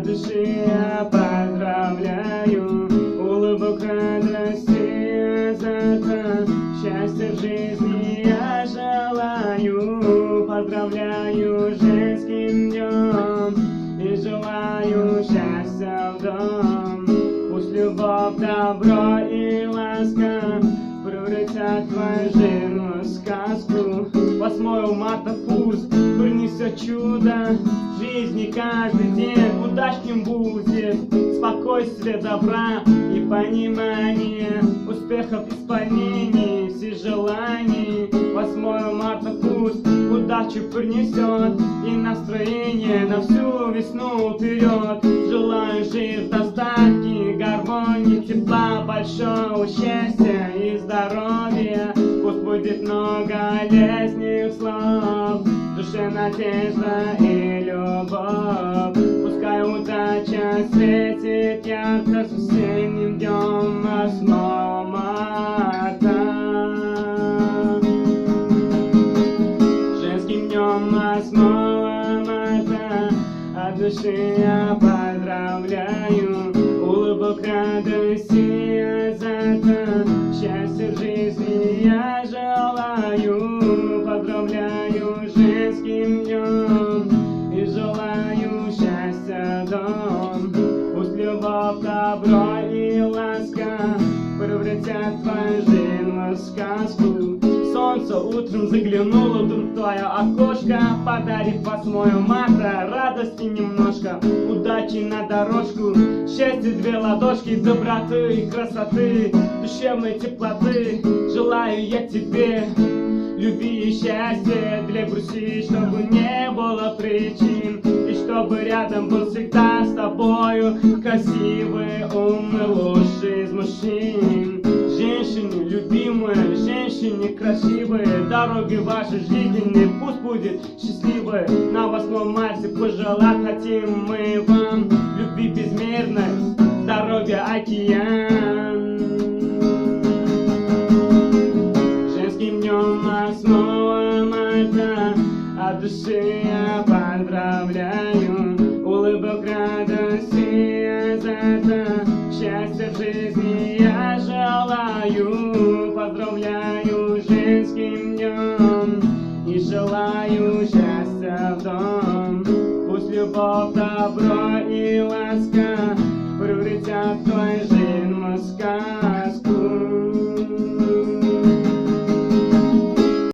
души я поздравляю. Улыбок, радости, азарта, счастья в жизни я желаю. Поздравляю женским днем и желаю счастья в дом. Пусть любовь, добро и ласка превратят твою жизнь в сказку. 8 марта пусть принесет чудо в жизни каждый день. Удачным будет спокойствие, добра и понимание, успехов, исполнений всех желаний. 8 марта пусть удачу принесет и настроение на всю весну вперед. Желаю жить в достатке, гармонии, тепла, большого счастья и здоровья. Пусть будет много лестных слов, в душе надежда и любовь. Пускай удача светит ярко с осенним днем 8 марта. Женским днем 8 марта от души я поздравляю. Улыбок, радости, азарта, счастья в жизни я желаю. Поздравляю женским днем и желаю счастья в дом. Пусть любовь, добро и ласка превратят твою жизнь в сказку. Солнце утром заглянуло вдруг в твое окошко, подарив 8 марта радости немножко, удачи на дорожку, счастья 2 ладошки, доброты и красоты, душевной теплоты. Желаю я тебе любви и счастья, для грусти, чтобы не было причин, и чтобы рядом был всегда с тобою красивый, умный, лучший из мужчин. Женщины любимые, женщины красивые, дороги вашей жизни пусть будет счастливой. На 8 марта пожелать хотим мы вам любви безмерной, здоровья океан. Женским днем 8 марта от души я поздравляю. Улыбок, радости, азарта, счастья в жизни я желаю. Поздравляю женским днем и желаю счастья в дом. Пусть любовь, добро и ласка